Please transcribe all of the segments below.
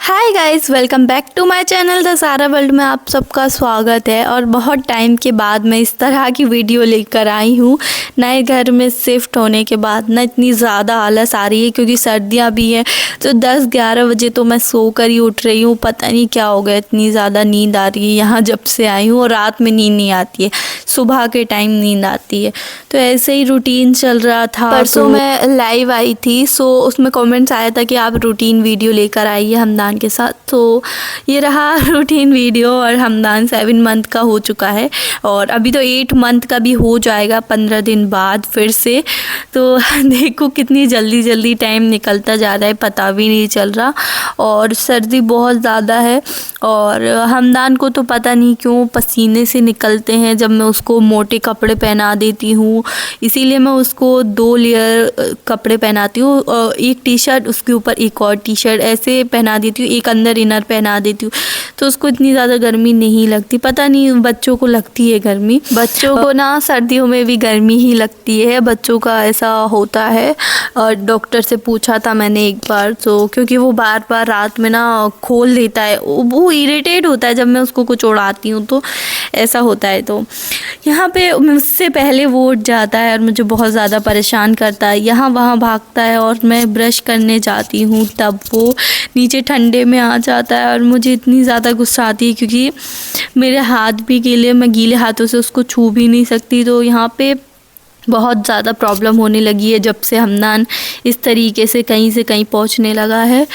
Hi guys, welcome back to my channel the सारा world में आप सबका स्वागत है। और बहुत टाइम के बाद मैं इस तरह की वीडियो लेकर आई हूँ। नए घर में शिफ्ट होने के बाद ना इतनी ज़्यादा आलस आ रही है क्योंकि सर्दियाँ भी हैं, तो 10-11 बजे तो मैं सो कर ही उठ रही हूँ। पता नहीं क्या हो गया, इतनी ज़्यादा नींद आ रही है यहाँ जब से आई हूँ। और रात में नींद नहीं आती है, सुबह के टाइम नींद आती है। तो ऐसे ही रूटीन चल रहा था। परसों मैं लाइव आई थी, सो उसमें कमेंट्स आया था कि आप रूटीन वीडियो लेकर आइए हमदान के साथ। तो ये रहा रूटीन वीडियो। और हमदान 7 मंथ का हो चुका है और अभी तो 8 मंथ का भी हो जाएगा 15 दिन बाद फिर से। तो देखो कितनी जल्दी जल्दी टाइम निकलता जा रहा है, पता भी नहीं चल रहा। और सर्दी बहुत ज़्यादा है और हमदान को तो पता नहीं क्यों पसीने से निकलते हैं जब मैं उसको मोटे कपड़े पहना देती हूँ। इसीलिए मैं उसको 2 लेयर कपड़े पहनाती हूँ, एक टी शर्ट उसके ऊपर एक और टी शर्ट ऐसे पहना देती हूँ, एक अंदर इनर पहना देती हूँ। तो उसको इतनी ज़्यादा गर्मी नहीं लगती। पता नहीं बच्चों को लगती है गर्मी, बच्चों को ना सर्दियों में भी गर्मी ही लगती है, बच्चों का ऐसा होता है। और डॉक्टर से पूछा था मैंने एक बार, तो क्योंकि वो बार बार रात में ना खोल देता है, वो इरिटेट होता है जब मैं उसको कुछ उड़ाती हूँ तो ऐसा होता है। तो यहाँ पे मुझसे पहले वो उठ जाता है और मुझे बहुत ज़्यादा परेशान करता है, यहाँ वहाँ भागता है। और मैं ब्रश करने जाती हूँ तब वो नीचे ठंडे में आ जाता है और मुझे इतनी ज़्यादा गुस्सा आती है क्योंकि मेरे हाथ भी गीले, मैं गीले हाथों से उसको छू भी नहीं सकती। तो यहाँ पे बहुत ज़्यादा प्रॉब्लम होने लगी है जब से हमदान इस तरीके से कहीं पहुंचने लगा है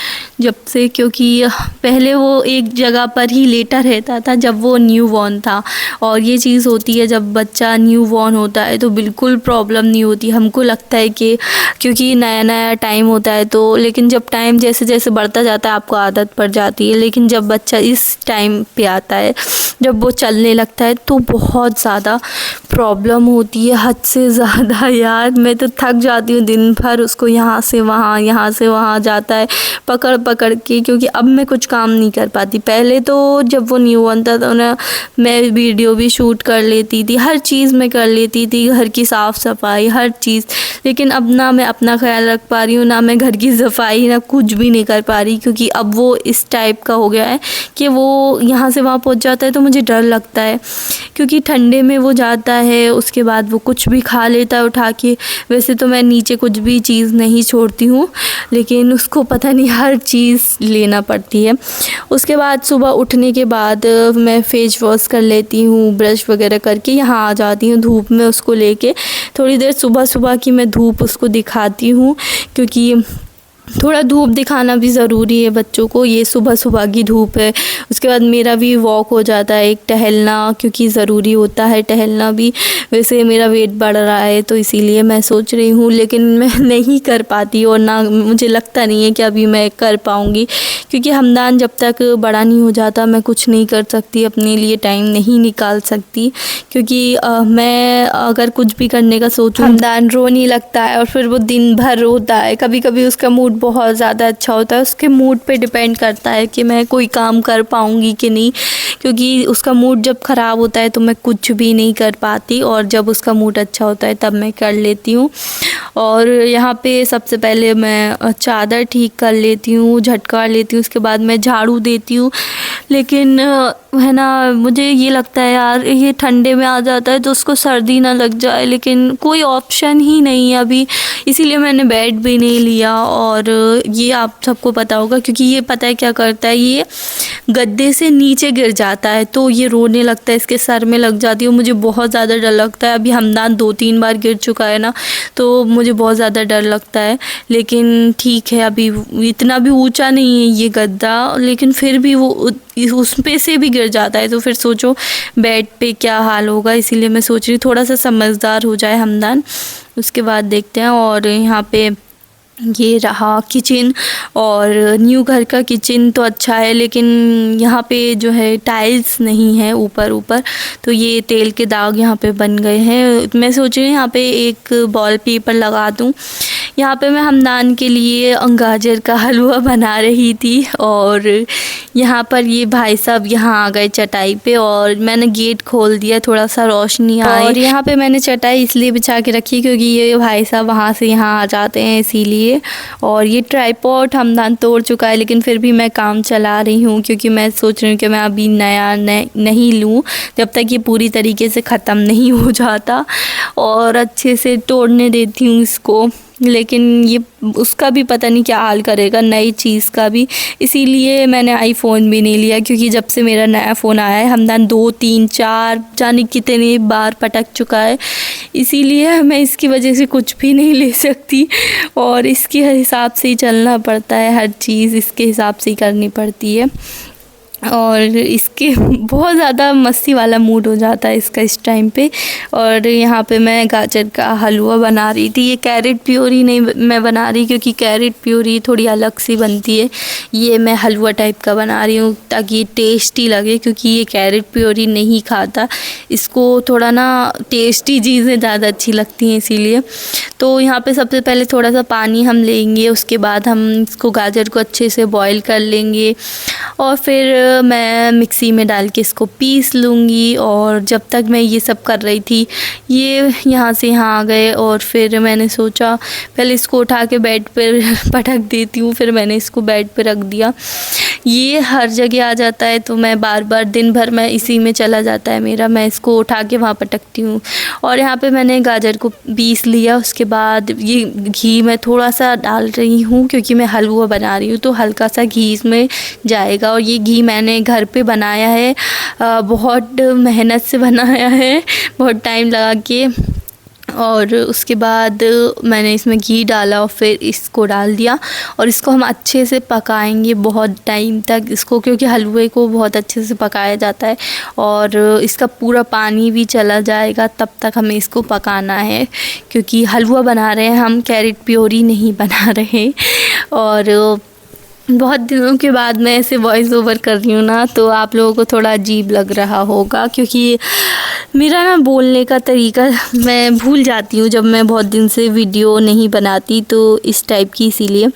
जब से। क्योंकि पहले वो एक जगह पर ही लेटा रहता था जब वो न्यू बॉर्न था। और ये चीज़ होती है जब बच्चा न्यू बॉर्न होता है तो बिल्कुल प्रॉब्लम नहीं होती। हमको लगता है कि क्योंकि नया नया टाइम होता है तो, लेकिन जब टाइम जैसे जैसे बढ़ता जाता है आपको आदत पड़ जाती है। लेकिन जब बच्चा इस टाइम पे आता है, जब वो चलने लगता है तो बहुत ज़्यादा प्रॉब्लम होती है, हद से ज़्यादा। यार मैं तो थक जाती हूँ, दिन भर उसको यहाँ से वहाँ जाता है पकड़ पकड़ के, क्योंकि अब मैं कुछ काम नहीं कर पाती। पहले तो जब वो न्यू बॉर्न था तो ना मैं वीडियो भी शूट कर लेती थी, हर चीज़ मैं कर लेती थी, घर की साफ़ सफाई हर चीज़। लेकिन अब ना मैं अपना ख्याल रख पा रही हूँ, ना मैं घर की सफाई, ना कुछ भी नहीं कर पा रही। क्योंकि अब वो इस टाइप का हो गया है कि वो यहाँ से वहाँ पहुँच जाता है तो मुझे डर लगता है। क्योंकि ठंडे में वो जाता है, उसके बाद वो कुछ भी खा लेता है उठा के। वैसे तो मैं नीचे कुछ भी चीज़ नहीं छोड़ती हूँ, लेकिन उसको पता नहीं हर चीज़ लेना पड़ती है। उसके बाद सुबह उठने के बाद मैं फेस वॉश कर लेती हूँ, ब्रश वगैरह करके यहाँ आ जाती हूँ धूप में उसको लेके। थोड़ी देर सुबह सुबह की मैं धूप उसको दिखाती हूँ, क्योंकि थोड़ा धूप दिखाना भी ज़रूरी है बच्चों को। ये सुबह सुबह की धूप है। उसके बाद मेरा भी वॉक हो जाता है, एक टहलना, क्योंकि ज़रूरी होता है टहलना भी। वैसे मेरा वेट बढ़ रहा है तो इसीलिए मैं सोच रही हूँ, लेकिन मैं नहीं कर पाती और ना मुझे लगता नहीं है कि अभी मैं कर पाऊँगी। क्योंकि हमदान जब तक बड़ा नहीं हो जाता मैं कुछ नहीं कर सकती, अपने लिए टाइम नहीं निकाल सकती। क्योंकि मैं अगर कुछ भी करने का सोचूं, हमदान रोने लगता है और फिर वो दिन भर रोता है। कभी कभी उसका मूड बहुत ज़्यादा अच्छा होता है, उसके मूड पे डिपेंड करता है कि मैं कोई काम कर पाऊँगी कि नहीं। क्योंकि उसका मूड जब ख़राब होता है तो मैं कुछ भी नहीं कर पाती, और जब उसका मूड अच्छा होता है तब मैं कर लेती हूँ। और यहाँ पे सबसे पहले मैं चादर ठीक कर लेती हूँ, झटका लेती हूँ, उसके बाद मैं झाड़ू देती हूँ। लेकिन है ना, मुझे ये लगता है यार ये ठंडे में आ जाता है तो उसको सर्दी ना लग जाए, लेकिन कोई ऑप्शन ही नहीं है अभी। इसीलिए मैंने बेड भी नहीं लिया। और ये आप सबको पता होगा, क्योंकि ये पता है क्या करता है, ये गद्दे से नीचे गिर जाता है तो ये रोने लगता है, इसके सर में लग जाती है। मुझे बहुत ज़्यादा डर लगता है। अभी हमदान 2-3 बार गिर चुका है ना, तो मुझे बहुत ज़्यादा डर लगता है। लेकिन ठीक है, अभी इतना भी ऊंचा नहीं है ये गद्दा, लेकिन फिर भी वो उस पे से भी गिर जाता है। तो फिर सोचो बेड पे क्या हाल होगा। इसीलिए मैं सोच रही थोड़ा सा समझदार हो जाए हमदान, उसके बाद देखते हैं। और यहाँ पे ये रहा किचन, और न्यू घर का किचन तो अच्छा है, लेकिन यहाँ पे जो है टाइल्स नहीं है ऊपर, तो ये तेल के दाग यहाँ पे बन गए हैं। मैं सोच रही हूँ यहाँ पे एक वॉल पेपर लगा दूँ। यहाँ पे मैं हमदान के लिए गाजर का हलवा बना रही थी, और यहाँ पर ये भाई साहब यहाँ आ गए चटाई पे, और मैंने गेट खोल दिया थोड़ा सा रोशनी आए। और यहाँ पे मैंने चटाई इसलिए बिछा के रखी क्योंकि ये भाई साहब वहाँ से यहाँ आ जाते हैं, इसीलिए। लिए। और ये ट्राइपॉड हमदान तोड़ चुका है, लेकिन फिर भी मैं काम चला रही हूँ क्योंकि मैं सोच रही हूँ कि मैं अभी नया नहीं लूँ जब तक ये पूरी तरीके से ख़त्म नहीं हो जाता, और अच्छे से तोड़ने देती हूँ इसको। लेकिन ये उसका भी पता नहीं क्या हाल करेगा, नई चीज़ का भी। इसीलिए मैंने आईफ़ोन भी नहीं लिया, क्योंकि जब से मेरा नया फ़ोन आया है हमदान 2 3 4 जाने कितने बार पटक चुका है। इसीलिए मैं इसकी वजह से कुछ भी नहीं ले सकती, और इसके हिसाब से ही चलना पड़ता है, हर चीज़ इसके हिसाब से ही करनी पड़ती है। और इसके बहुत ज़्यादा मस्ती वाला मूड हो जाता है इसका इस टाइम पे। और यहाँ पे मैं गाजर का हलवा बना रही थी। ये कैरेट प्यूरी नहीं मैं बना रही, क्योंकि कैरेट प्यूरी थोड़ी अलग सी बनती है। ये मैं हलवा टाइप का बना रही हूँ ताकि ये टेस्टी लगे, क्योंकि ये कैरेट प्यूरी नहीं खाता, इसको थोड़ा ना टेस्टी चीज़ें ज़्यादा अच्छी लगती हैं इसीलिए। तो यहाँ पे सबसे पहले थोड़ा सा पानी हम लेंगे, उसके बाद हम इसको गाजर को अच्छे से बॉईल कर लेंगे, और फिर मैं मिक्सी में डाल के इसको पीस लूँगी। और जब तक मैं ये सब कर रही थी, ये यहाँ से यहाँ आ गए, और फिर मैंने सोचा पहले इसको उठा के बेड पर पटक देती हूँ। फिर मैंने इसको बेड पर रख दिया। ये हर जगह आ जाता है, तो मैं बार बार दिन भर मैं इसी में चला जाता है मेरा। मैं इसको उठा के वहाँ पटकती हूँ। और यहाँ पे मैंने गाजर को पीस लिया। उसके बाद ये घी मैं थोड़ा सा डाल रही हूँ, क्योंकि मैं हलवा बना रही हूँ, तो हल्का सा घी इसमें जाएगा। और ये घी मैंने घर पे बनाया है, बहुत मेहनत से बनाया है, बहुत टाइम लगा के। और उसके बाद मैंने इसमें घी डाला और फिर इसको डाल दिया, और इसको हम अच्छे से पकाएंगे बहुत टाइम तक इसको, क्योंकि हलवे को बहुत अच्छे से पकाया जाता है और इसका पूरा पानी भी चला जाएगा, तब तक हमें इसको पकाना है। क्योंकि हलवा बना रहे हैं हम, कैरेट प्यूरी नहीं बना रहे। और बहुत दिनों के बाद मैं ऐसे वॉइस ओवर कर रही हूँ ना, तो आप लोगों को थोड़ा अजीब लग रहा होगा, क्योंकि मेरा ना बोलने का तरीका मैं भूल जाती हूँ जब मैं बहुत दिन से वीडियो नहीं बनाती, तो इस टाइप की इसीलिए।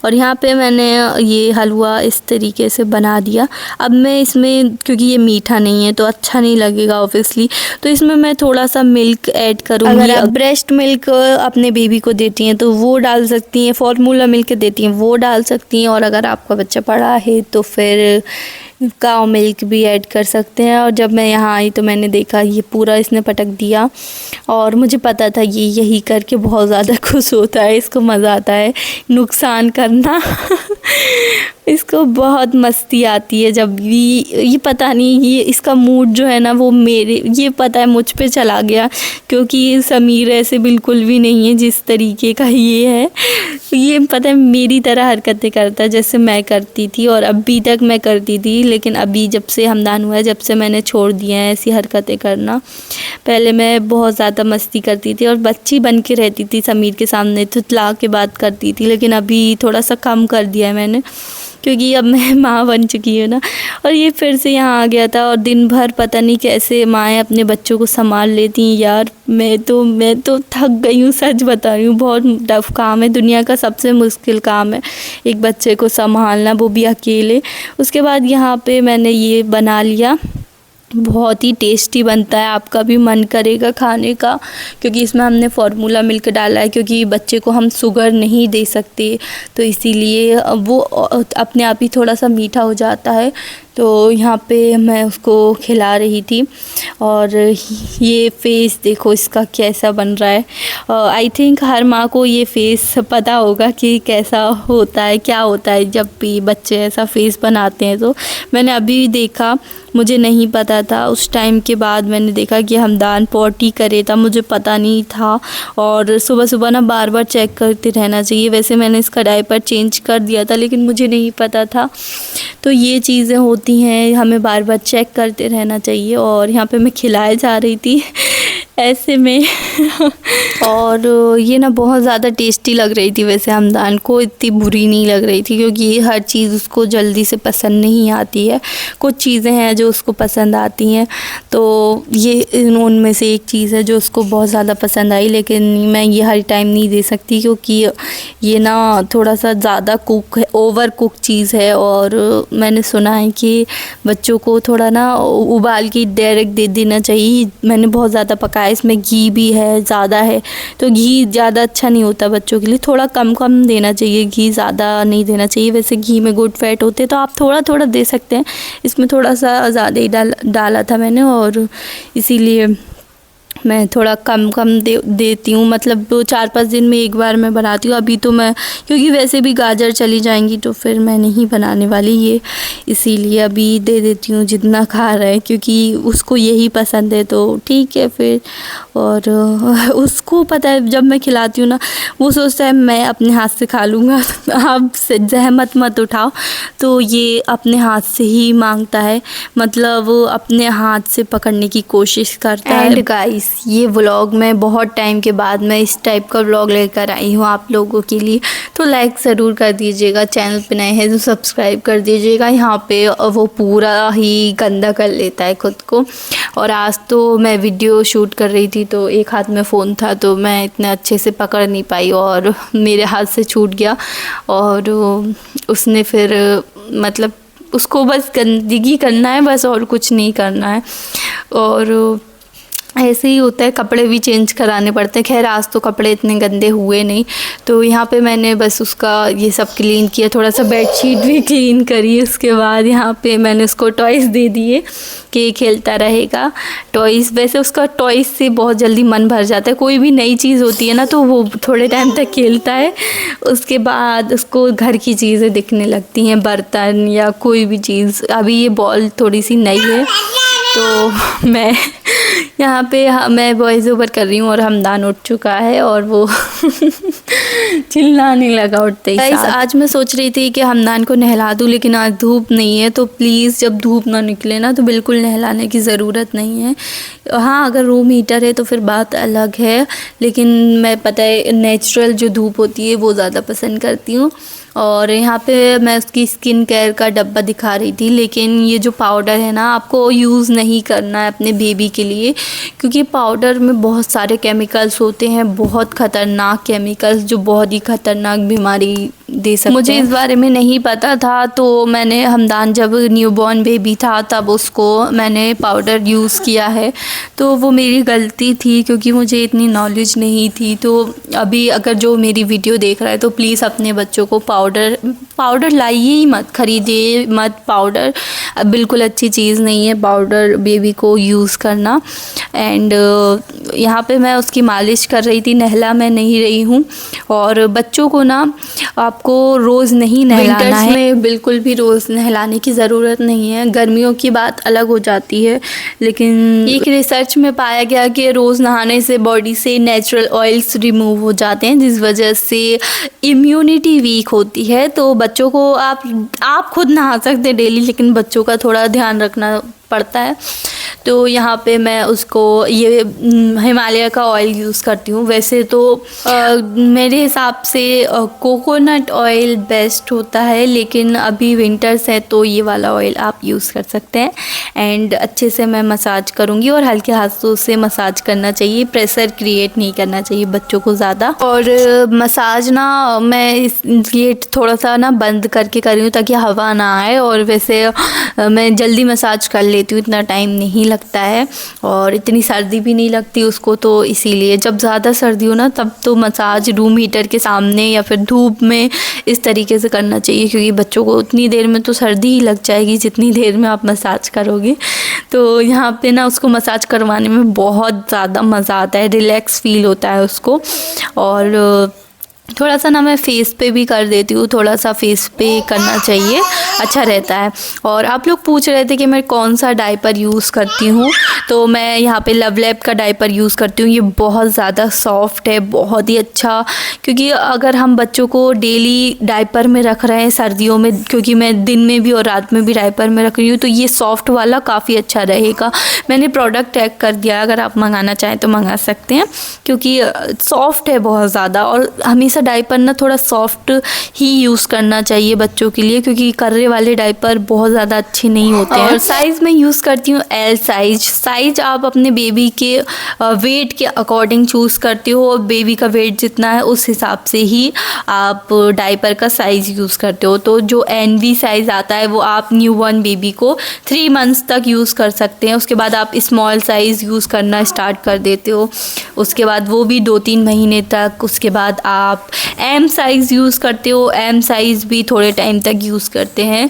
और यहाँ पे मैंने ये हलवा इस तरीके से बना दिया। अब मैं इसमें, क्योंकि ये मीठा नहीं है तो अच्छा नहीं लगेगा ऑब्वियसली, तो इसमें मैं थोड़ा सा मिल्क ऐड करूँगी। अगर आप ब्रेस्ट मिल्क अपने बेबी को देती हैं तो वो डाल सकती हैं, फॉर्मूला मिल्क देती हैं वो डाल सकती हैं, और अगर आपका बच्चा बड़ा है तो फिर काव मिल्क भी ऐड कर सकते हैं। और जब मैं यहाँ आई तो मैंने देखा ये पूरा इसने पटक दिया, और मुझे पता था ये यही करके बहुत ज़्यादा खुश होता है, इसको मज़ा आता है नुकसान करना। इसको बहुत मस्ती आती है जब भी, ये पता नहीं, ये इसका मूड जो है ना वो मेरे, ये पता है मुझ पे चला गया, क्योंकि समीर ऐसे बिल्कुल भी नहीं है जिस तरीके का ये है। ये पता है मेरी तरह हरकतें करता है जैसे मैं करती थी, और अभी तक मैं करती थी, लेकिन अभी जब से हमदान हुआ है, जब से मैंने छोड़ दिया है ऐसी हरकतें करना। पहले मैं बहुत ज़्यादा मस्ती करती थी और बच्ची बन के रहती थी समीर के सामने, तुतला के बात करती थी, लेकिन अभी थोड़ा सा कम कर दिया है मैंने, क्योंकि अब मैं माँ बन चुकी हूँ ना। और ये फिर से यहाँ आ गया था, और दिन भर पता नहीं कैसे माएँ अपने बच्चों को संभाल लेती हैं यार। मैं तो थक गई हूँ, सच बता रही हूँ, बहुत टफ काम है, दुनिया का सबसे मुश्किल काम है एक बच्चे को संभालना, वो भी अकेले। उसके बाद यहाँ पे मैंने ये बना लिया, बहुत ही टेस्टी बनता है, आपका भी मन करेगा खाने का, क्योंकि इसमें हमने फार्मूला मिल्क डाला है, क्योंकि बच्चे को हम शुगर नहीं दे सकते, तो इसीलिए वो अपने आप ही थोड़ा सा मीठा हो जाता है। तो यहाँ पे मैं उसको खिला रही थी, और ये फेस देखो इसका कैसा बन रहा है। आई थिंक हर माँ को ये फेस पता होगा कि कैसा होता है, क्या होता है जब भी बच्चे ऐसा फेस बनाते हैं। तो मैंने अभी देखा, मुझे नहीं पता था, उस टाइम के बाद मैंने देखा कि हमदान पॉटी करे था, मुझे पता नहीं था। और सुबह सुबह ना बार बार चेक करते रहना चाहिए। वैसे मैंने इसका डायपर चेंज कर दिया था, लेकिन मुझे नहीं पता था। तो ये चीज़ें होती हैं, हमें बार बार चेक करते रहना चाहिए। और यहाँ पे मैं खिलाए जा रही थी ऐसे में और ये ना बहुत ज़्यादा टेस्टी लग रही थी। वैसे हमदान को इतनी बुरी नहीं लग रही थी, क्योंकि हर चीज़ उसको जल्दी से पसंद नहीं आती है। कुछ चीज़ें हैं जो उसको पसंद आती हैं, तो ये उनमें से एक चीज़ है जो उसको बहुत ज़्यादा पसंद आई, लेकिन मैं ये हर टाइम नहीं दे सकती, क्योंकि ये ना थोड़ा सा ज़्यादा कुक है, ओवर कुक चीज़ है। और मैंने सुना है कि बच्चों को थोड़ा ना उबाल के डायरेक्ट दे देना चाहिए। मैंने बहुत ज़्यादा पकाया इसमें घी भी है, ज़्यादा है तो घी ज़्यादा अच्छा नहीं होता बच्चों के लिए, थोड़ा कम कम देना चाहिए, घी ज़्यादा नहीं देना चाहिए। वैसे घी में गुड फैट होते हैं तो आप थोड़ा थोड़ा दे सकते हैं, इसमें थोड़ा सा ज़्यादा ही डाला था मैंने और इसीलिए मैं थोड़ा कम कम देती हूँ, मतलब 4-5 दिन में एक बार मैं बनाती हूँ। अभी तो मैं, क्योंकि वैसे भी गाजर चली जाएंगी तो फिर मैं नहीं बनाने वाली ये, इसीलिए अभी दे देती हूँ जितना खा रहा है, क्योंकि उसको यही पसंद है तो ठीक है फिर। और उसको पता है जब मैं खिलाती हूँ ना, वो सोचता है मैं अपने हाथ से खा लूँगा, आप जहमत मत उठाओ, तो ये अपने हाथ से ही मांगता है, मतलब अपने हाथ से पकड़ने की कोशिश करता है। एंड गाइस, ये व्लॉग मैं बहुत टाइम के बाद मैं इस टाइप का व्लॉग लेकर आई हूँ आप लोगों के लिए, तो लाइक ज़रूर कर दीजिएगा, चैनल पे नए हैं तो सब्सक्राइब कर दीजिएगा। यहाँ पे वो पूरा ही गंदा कर लेता है खुद को। और आज तो मैं वीडियो शूट कर रही थी तो एक हाथ में फ़ोन था तो मैं इतने अच्छे से पकड़ नहीं पाई और मेरे हाथ से छूट गया, और उसने फिर मतलब उसको बस गंदगी करना है बस, और कुछ नहीं करना है। और ऐसे ही होता है, कपड़े भी चेंज कराने पड़ते हैं। खैर आज तो कपड़े इतने गंदे हुए नहीं, तो यहाँ पे मैंने बस उसका ये सब क्लीन किया, थोड़ा सा बेडशीट भी क्लीन करी। उसके बाद यहाँ पे मैंने उसको टॉयज़ दे दिए कि खेलता रहेगा। टॉयज़, वैसे उसका टॉयज़ से बहुत जल्दी मन भर जाता है, कोई भी नई चीज़ होती है ना तो वो थोड़े टाइम तक खेलता है, उसके बाद उसको घर की चीज़ें दिखने लगती हैं, बर्तन या कोई भी चीज़। अभी ये बॉल थोड़ी सी नई है तो मैं यहाँ पे मैं वॉइस ओवर कर रही हूँ और हमदान उठ चुका है और वो चिल्लाने लगा उठते ही। आज मैं सोच रही थी कि हमदान को नहला दूँ, लेकिन आज धूप नहीं है, तो प्लीज़ जब धूप ना निकले ना तो बिल्कुल नहलाने की ज़रूरत नहीं है। हाँ, अगर रूम हीटर है तो फिर बात अलग है, लेकिन मैं पता है नेचुरल जो धूप होती है वो ज़्यादा पसंद करती हूँ। और यहाँ पे मैं उसकी स्किन केयर का डब्बा दिखा रही थी, लेकिन ये जो पाउडर है ना आपको यूज़ नहीं करना है अपने बेबी के लिए, क्योंकि पाउडर में बहुत सारे केमिकल्स होते हैं, बहुत ख़तरनाक केमिकल्स जो बहुत ही ख़तरनाक बीमारी दे सकते हैं। मुझे इस बारे में नहीं पता था, तो मैंने हमदान जब न्यूबॉर्न बेबी था तब उसको मैंने पाउडर यूज़ किया है, तो वो मेरी गलती थी क्योंकि मुझे इतनी नॉलेज नहीं थी। तो अभी अगर जो मेरी वीडियो देख रहा है तो प्लीज़ अपने बच्चों को पाउडर लाइए ही मत, ख़रीदिए मत पाउडर, बिल्कुल अच्छी चीज़ नहीं है पाउडर बेबी को यूज़ करना। एंड यहाँ पे मैं उसकी मालिश कर रही थी, नहला मैं नहीं रही हूँ। और बच्चों को ना आपको रोज़ नहीं नहलाना है, में बिल्कुल भी रोज़ नहलाने की ज़रूरत नहीं है। गर्मियों की बात अलग हो जाती है, लेकिन एक रिसर्च में पाया गया कि रोज़ नहाने से बॉडी से नेचुरल ऑयल्स रिमूव हो जाते हैं, जिस वजह से इम्यूनिटी वीक होती है। तो बच्चों को आप खुद नहा सकते हैं डेली, लेकिन बच्चों का थोड़ा ध्यान रखना पड़ता है। तो यहाँ पे मैं उसको ये हिमालय का ऑयल यूज़ करती हूँ। वैसे तो मेरे हिसाब से कोकोनट ऑयल बेस्ट होता है, लेकिन अभी विंटर्स है तो ये वाला ऑयल आप यूज़ कर सकते हैं। एंड अच्छे से मैं मसाज करूँगी और हल्के हाथों से मसाज करना चाहिए, प्रेशर क्रिएट नहीं करना चाहिए बच्चों को ज़्यादा। और मसाज ना मैं ये थोड़ा सा ना बंद करके कर रही हूँ ताकि हवा ना आए, और वैसे मैं जल्दी मसाज कर लेती हूँ, इतना टाइम नहीं लगता है और इतनी सर्दी भी नहीं लगती उसको, तो इसीलिए जब ज़्यादा सर्दी हो ना तब तो मसाज रूम हीटर के सामने या फिर धूप में इस तरीके से करना चाहिए, क्योंकि बच्चों को उतनी देर में तो सर्दी ही लग जाएगी जितनी देर में आप मसाज करोगे। तो यहाँ पे ना उसको मसाज करवाने में बहुत ज़्यादा मज़ा आता है, रिलैक्स फील होता है उसको। और थोड़ा सा ना मैं फेस पे भी कर देती हूँ, थोड़ा सा फेस पे करना चाहिए, अच्छा रहता है। और आप लोग पूछ रहे थे कि मैं कौन सा डायपर यूज़ करती हूँ, तो मैं यहाँ पे लवलैब का डायपर यूज़ करती हूँ। ये बहुत ज़्यादा सॉफ्ट है, बहुत ही अच्छा, क्योंकि अगर हम बच्चों को डेली डायपर में रख रहे हैं सर्दियों में, क्योंकि मैं दिन में भी और रात में भी डायपर में रख रही हूँ, तो ये सॉफ्ट वाला काफ़ी अच्छा रहेगा। मैंने प्रोडक्ट टैग कर दिया, अगर आप मंगाना चाहें तो मंगा सकते हैं, क्योंकि सॉफ्ट है बहुत ज़्यादा। और हमेशा हमेशा डायपर ना थोड़ा सॉफ्ट ही यूज़ करना चाहिए बच्चों के लिए, क्योंकि कर्रे वाले डायपर बहुत ज़्यादा अच्छे नहीं होते हैं। और साइज़ मैं यूज़ करती हूँ एल साइज आप अपने बेबी के वेट के अकॉर्डिंग चूज़ करते हो, और बेबी का वेट जितना है उस हिसाब से ही आप डायपर का साइज़ यूज़ करते हो। तो जो NV साइज़ आता है वो आप न्यूबॉर्न बेबी को 3 मंथ्स तक यूज़ कर सकते हैं। उसके बाद आप स्मॉल साइज़ यूज़ करना स्टार्ट कर देते हो, उसके बाद वो भी 2-3 महीने तक। उसके बाद आप M साइज़ यूज़ करते हो, M साइज़ भी थोड़े टाइम तक यूज़ करते हैं।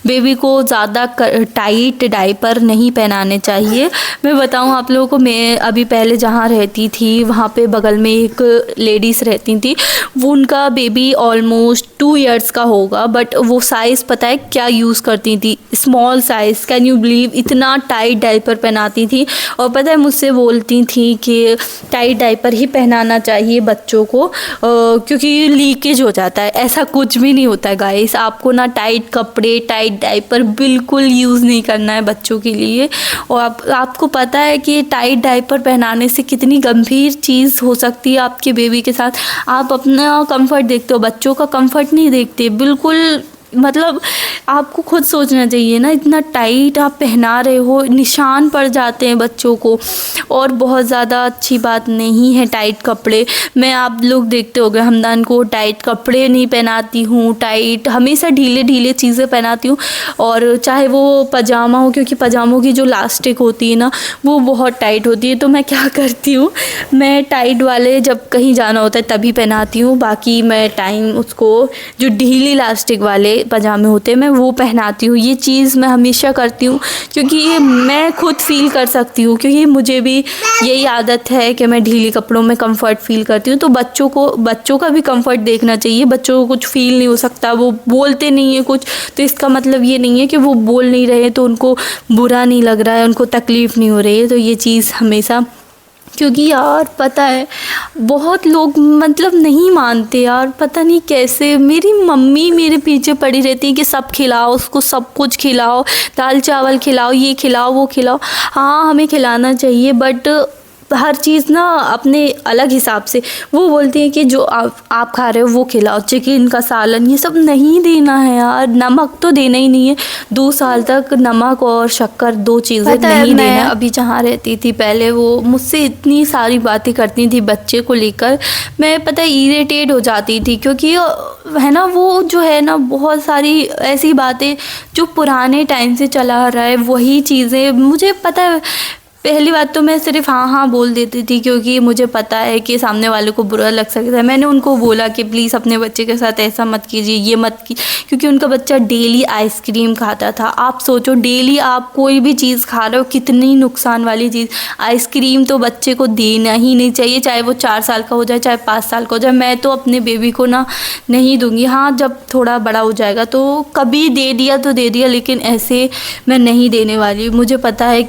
बेबी को ज़्यादा टाइट डायपर नहीं पहनाने चाहिए। मैं बताऊं आप लोगों को, मैं अभी पहले जहाँ रहती थी वहाँ पे बगल में एक लेडीज़ रहती थी, वो उनका बेबी ऑलमोस्ट 2 इयर्स का होगा, बट वो साइज़ पता है क्या यूज़ करती थी? Small size. Can you believe? इतना टाइट डायपर पहनाती थी, और पता है मुझसे बोलती थी कि टाइट डायपर ही पहनाना चाहिए बच्चों को क्योंकि लीकेज हो जाता है। ऐसा कुछ भी नहीं होता है गाइस, आपको ना टाइट कपड़े, टाइट डायपर बिल्कुल यूज़ नहीं करना है बच्चों के लिए। और आपको पता है कि टाइट डायपर पहनाने से कितनी गंभीर चीज़ हो सकती है आपके बेबी के साथ। आप अपना कंफर्ट देखते हो, बच्चों का कंफर्ट नहीं देखते बिल्कुल। मतलब आपको खुद सोचना चाहिए ना, इतना टाइट आप पहना रहे हो, निशान पड़ जाते हैं बच्चों को, और बहुत ज़्यादा अच्छी बात नहीं है टाइट कपड़े। मैं आप लोग देखते होंगे हमदान को टाइट कपड़े नहीं पहनाती हूँ, टाइट हमेशा ढीले ढीले चीज़ें पहनाती हूँ। और चाहे वो पजामा हो, क्योंकि पजामों की जो लास्टिक होती है ना वो बहुत टाइट होती है, तो मैं क्या करती हूँ, मैं टाइट वाले जब कहीं जाना होता है तभी पहनाती हूँ। बाकी मैं टाइम उसको जो ढीली लास्टिक वाले पजामे होते हैं मैं वो पहनाती हूँ। ये चीज़ मैं हमेशा करती हूँ क्योंकि ये मैं खुद फील कर सकती हूँ, क्योंकि मुझे भी यही आदत है कि मैं ढीली कपड़ों में कंफर्ट फील करती हूँ। तो बच्चों का भी कंफर्ट देखना चाहिए। बच्चों को कुछ फील नहीं हो सकता, वो बोलते नहीं है कुछ, तो इसका मतलब ये नहीं है कि वो बोल नहीं रहे तो उनको बुरा नहीं लग रहा है, उनको तकलीफ़ नहीं हो रही है। तो ये चीज़ हमेशा, क्योंकि यार पता है बहुत लोग मतलब नहीं मानते यार, पता नहीं कैसे। मेरी मम्मी मेरे पीछे पड़ी रहती है कि सब खिलाओ उसको, सब कुछ खिलाओ, दाल चावल खिलाओ, ये खिलाओ वो खिलाओ। हाँ हमें खिलाना चाहिए, बट हर चीज़ ना अपने अलग हिसाब से। वो बोलती है कि जो आप खा रहे हो वो खिलाओ, चिकन का सालन ये सब नहीं देना है यार, नमक तो देना ही नहीं है। 2 साल तक नमक और शक्कर 2 चीज़ें नहीं देना। मैं अभी जहाँ रहती थी पहले, वो मुझसे इतनी सारी बातें करती थी बच्चे को लेकर, मैं पता है इरिटेट हो जाती थी, क्योंकि है ना वो जो है ना बहुत सारी ऐसी बातें जो पुराने टाइम से चला रहा है, वही चीज़ें मुझे पता है। पहली बात तो मैं सिर्फ हाँ हाँ बोल देती थी, क्योंकि मुझे पता है कि सामने वाले को बुरा लग सकता है। मैंने उनको बोला कि प्लीज़ अपने बच्चे के साथ ऐसा मत कीजिए, ये मत की, क्योंकि उनका बच्चा डेली आइसक्रीम खाता था। आप सोचो डेली आप कोई भी चीज़ खा रहे हो, कितनी नुकसान वाली चीज़। आइसक्रीम तो बच्चे को देना ही नहीं चाहिए, चाहे वो 4 साल का हो जाए, चाहे 5 साल का हो जाए। मैं तो अपने बेबी को ना नहीं दूँगी। हाँ जब थोड़ा बड़ा हो जाएगा तो कभी दे दिया तो दे दिया, लेकिन ऐसे मैं नहीं देने वाली। मुझे पता है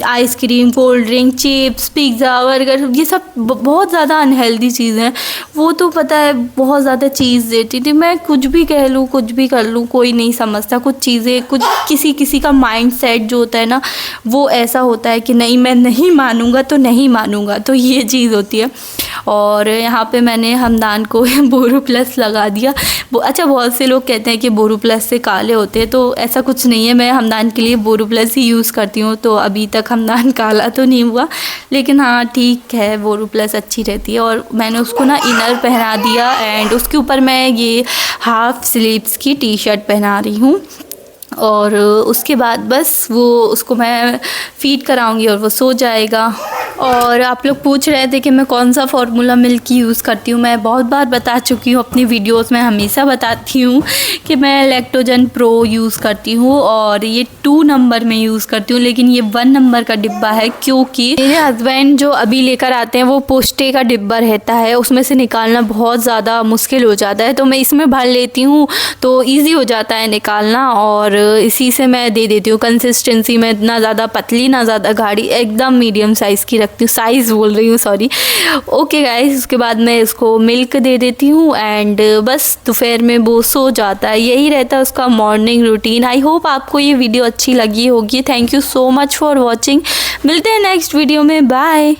ice cream, cold drink, chips, pizza, burger ये सब बहुत ज़्यादा अनहेल्दी चीज़ हैं। वो तो पता है बहुत ज़्यादा चीज़ देती थी। मैं कुछ भी कह लूँ, कुछ भी कर लूँ, कोई नहीं समझता। कुछ चीज़ें, कुछ किसी का माइंड सेट जो होता है ना वो ऐसा होता है कि नहीं मैं नहीं मानूंगा तो नहीं मानूंगा, तो ये चीज़ होती है। और यहाँ पे मैंने हमदान को बोरोप्लस लगा दिया। अच्छा बहुत से लोग कहते हैं कि बोरोप्लस से काले होते हैं, तो ऐसा कुछ नहीं है। मैं हमदान के लिए बोरोप्लस ही यूज़ करती हूँ, तो अभी तक हमदान काला तो नहीं हुआ, लेकिन हाँ ठीक है बोरोप्लस अच्छी रहती है। और मैंने उसको ना इनर पहना दिया, एंड उसके ऊपर मैं ये हाफ स्लीव्स की टी-शर्ट पहना रही हूँ। और उसके बाद बस वो उसको मैं फीड कराऊंगी और वो सो जाएगा। और आप लोग पूछ रहे थे कि मैं कौन सा फार्मूला मिल्क यूज़ करती हूँ। मैं बहुत बार बता चुकी हूँ अपनी वीडियोस में, हमेशा बताती हूँ कि मैं लैक्टोजन प्रो यूज़ करती हूँ, और ये 2 नंबर में यूज़ करती हूँ, लेकिन ये 1 नंबर का डिब्बा है, क्योंकि मेरे हस्बैंड जो अभी लेकर आते हैं वो पोस्टे का डिब्बा रहता है, उसमें से निकालना बहुत ज़्यादा मुश्किल हो जाता है, तो मैं इसमें भर लेती हूँ तो ईजी हो जाता है निकालना, और इसी से मैं दे देती हूँ। कंसिस्टेंसी में ना ज़्यादा पतली ना ज़्यादा गाढ़ी, एकदम मीडियम साइज़ की रखती हूँ, साइज़ बोल रही हूँ सॉरी। ओके गाइस, उसके बाद मैं इसको मिल्क दे देती हूँ, एंड बस दोपहर में वो सो जाता है। यही रहता है उसका मॉर्निंग रूटीन। आई होप आपको ये वीडियो अच्छी लगी होगी। Thank you so much for watching. मिलते हैं नेक्स्ट वीडियो में, बाय।